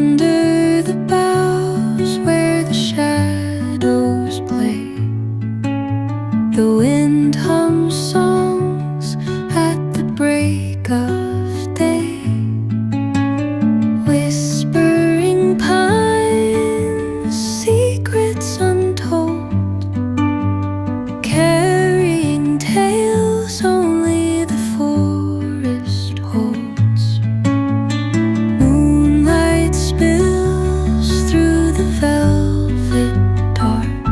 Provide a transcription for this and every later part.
Under the boughs where the shadows play, the wind hums songs at the break of day. Whispering pines, secrets untold, carrying tales only the forest holds. Moonlight spills through the velvet dark,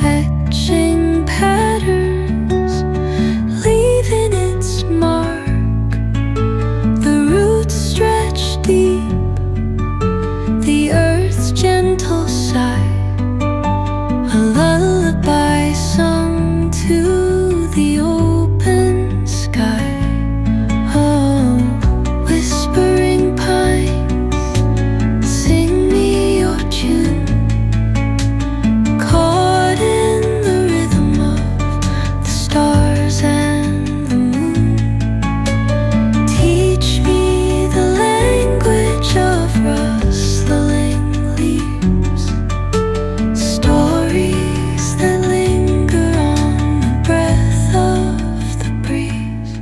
etching patterns, leaving its mark. The roots stretch deep, the earth's gentle sigh, a lullaby sung to the open sky. Oh, whispering pines, sing me your tune, caught in the rhythm of the stars and the moon. Teach me the language of rustling leaves, stories that linger on the breath of the breeze.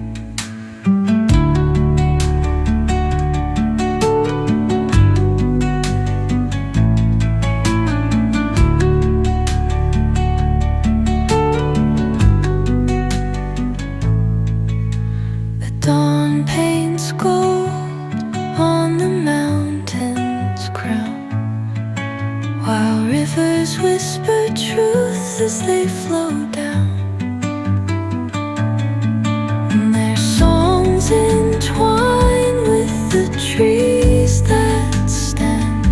The dawn paints gold on the mountain's crown, while rivers whisper truth as they flow down. And their songs entwine with the trees that stand,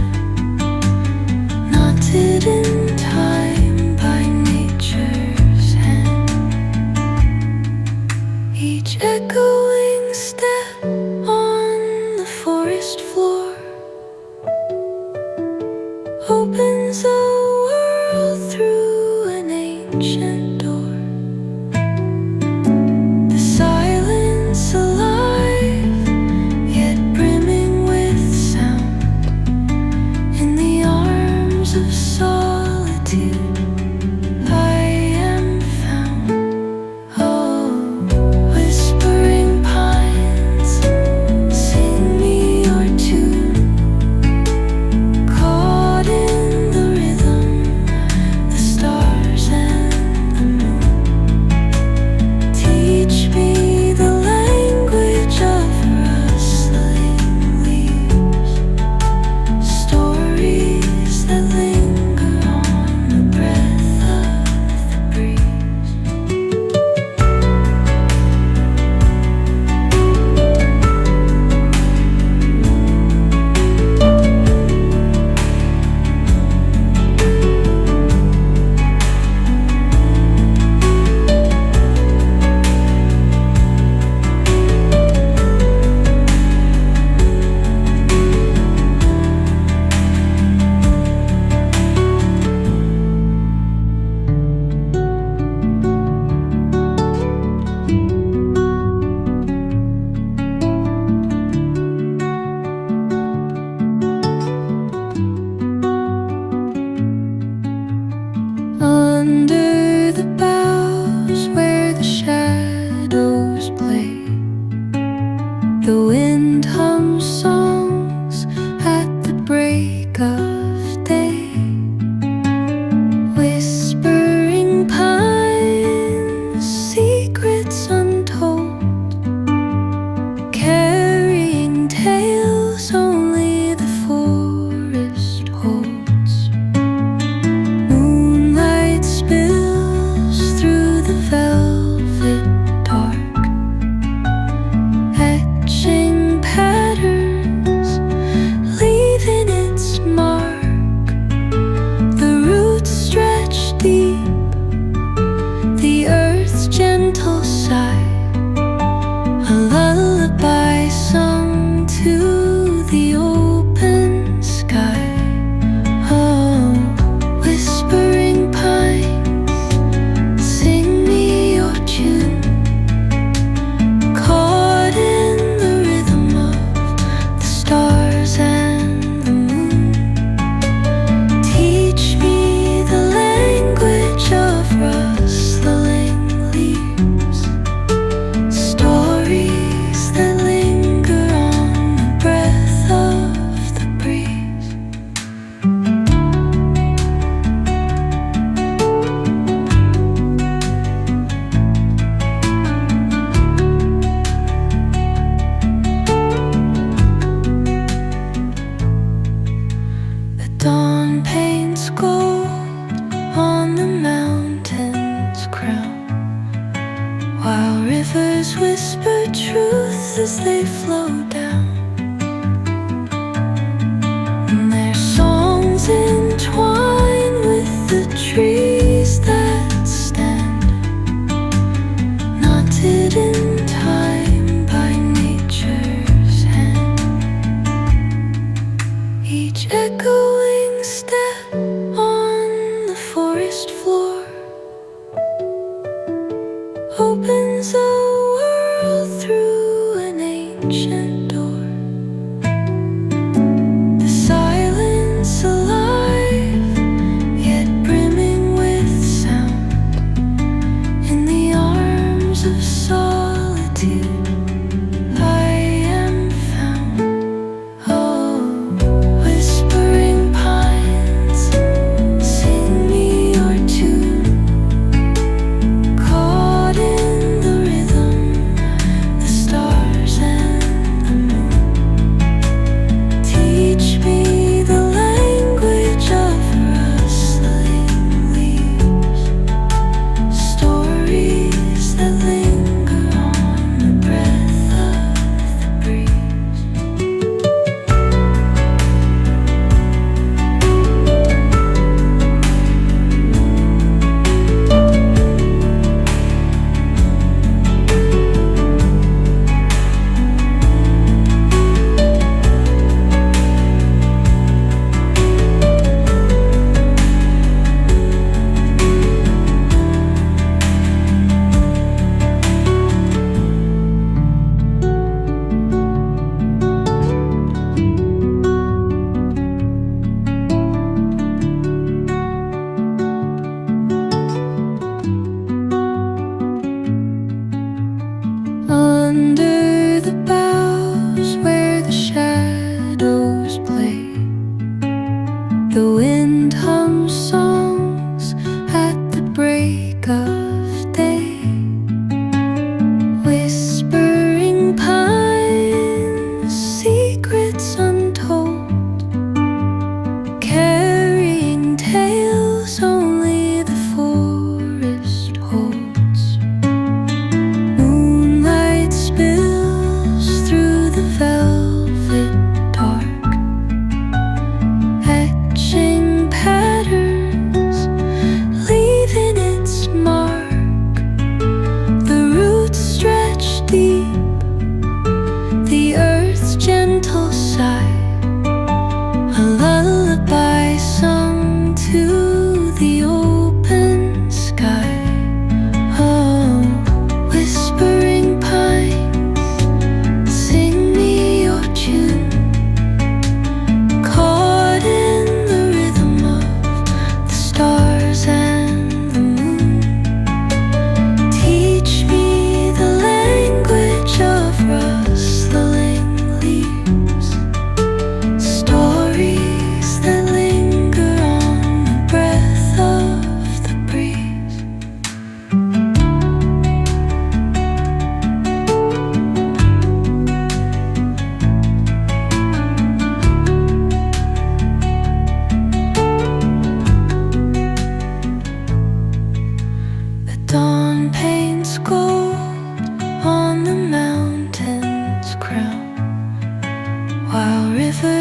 knotted in time by nature's hand. Each echoing step on the forest floor opens a world through an ancient door. The silence alive, yet brimming with sound. In the arms of solitude I am found. Oh, whispering pines, sing me your tune,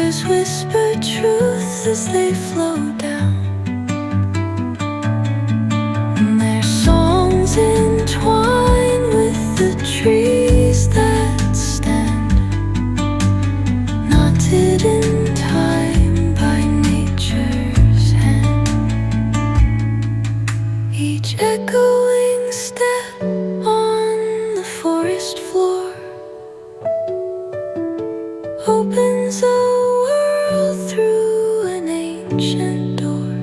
rivers whisper truth as they flow down, and their songs entwine with the trees that stand, knotted in time by nature's hand. Each echoing step on the forest floor opens a world through an ancient door.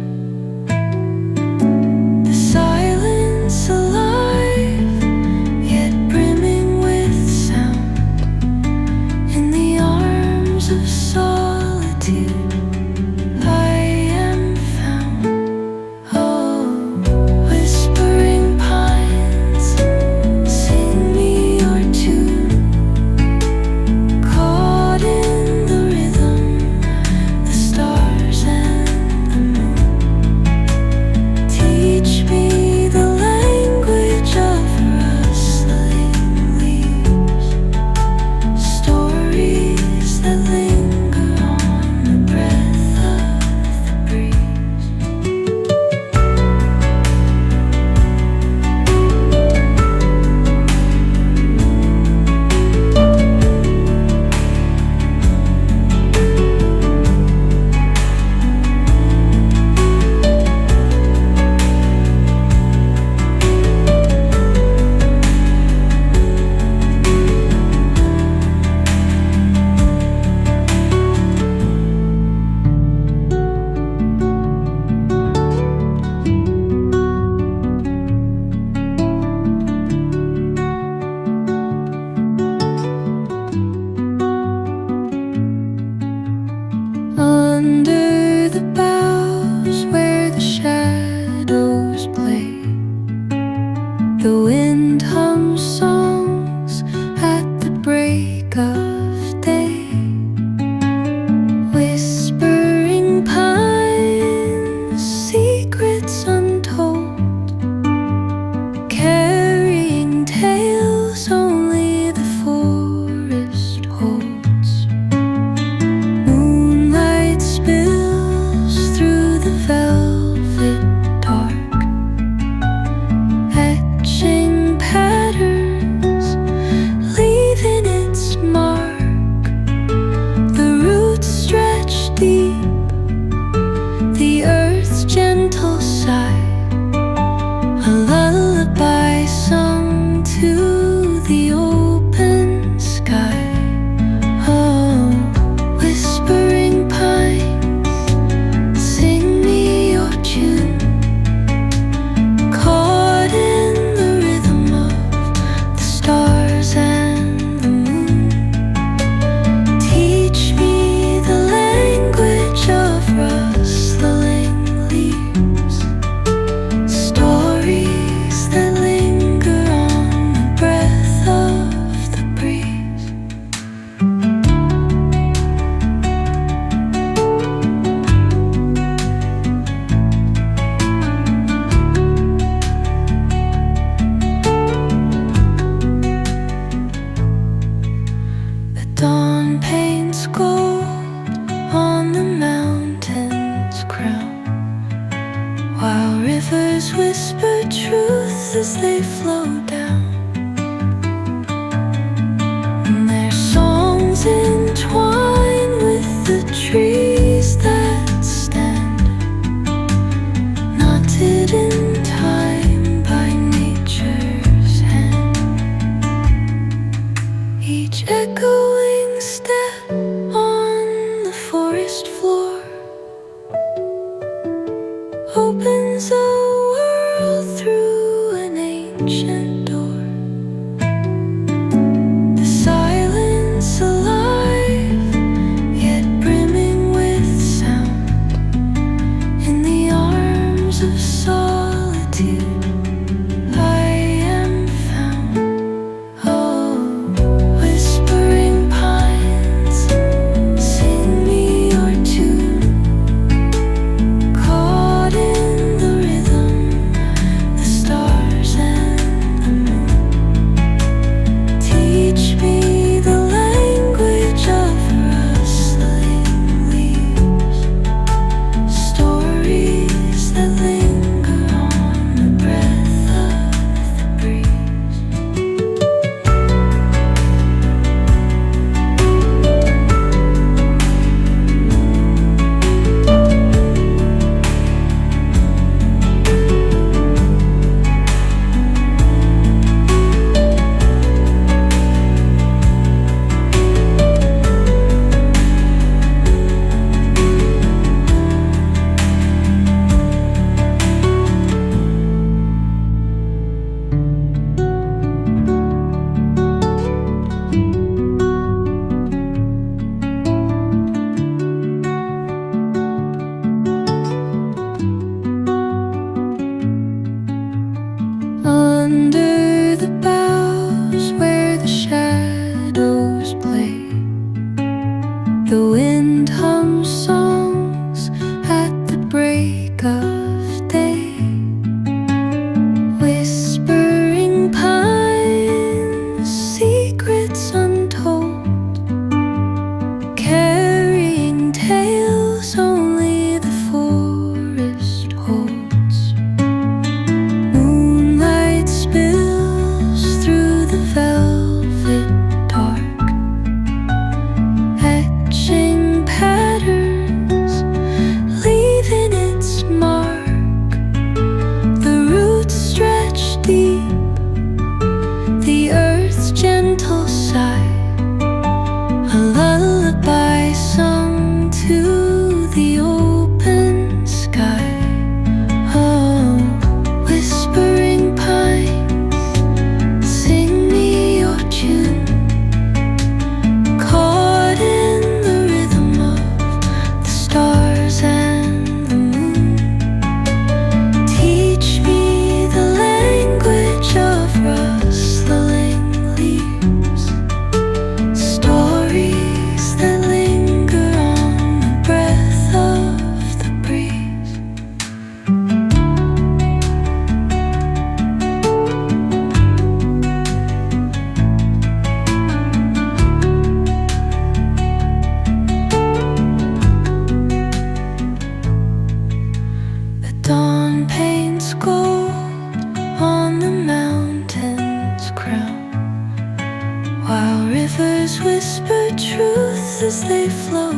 The silence alive, yet brimming with sound. In the arms of solitude I am found. Oh, whispering pines, sing me your tune. Caught in the rhythm, the stars and the moon. Teach me the language of rustling leaves, stories that linger on the breath of the breeze. Under the boughs where the shadows play, the wind hums songs at the break of day. Whispering pines, secrets untold, carrying tales only the forest holds. Moonlight spills through the velvet dark, etching patterns, leaving its mark. The roots stretch deep, the earth's gentle sigh, a lullaby sung to the open sky. Oh, whispering pines, sing me your tune. Caught in the rhythm of the stars and the moon. Teach me the language of rustling leaves, stories that linger on the breath of the breeze. The dawn paints gold on the mountain's crown, while rivers whisper truth as they flow down, and their songs entwine with the trees that stand, knotted in time by nature's hand. Each echoing step on the forest floor opens a world through an ancient door. The silence alive, yet brimming with sound. In the arms of solitude I am found. Oh, whispering pines, sing me your tune. hum songs at the break of day. Whispering pines, secrets untold, carrying tales only the forest holds. Moonlight spills through the velvet dark, etching patterns, leaving its mark. The roots stretch deep, the earth's gentle sigh, a lullaby sung to the open sky. Oh, whispering pines, sing me your tune, caught in the rhythm of the stars and the moon. Teach me the language of rustling leaves, stories that linger on the breath of the breeze. The dawn paints gold on the mountain's crown, while rivers whisper truth as they flow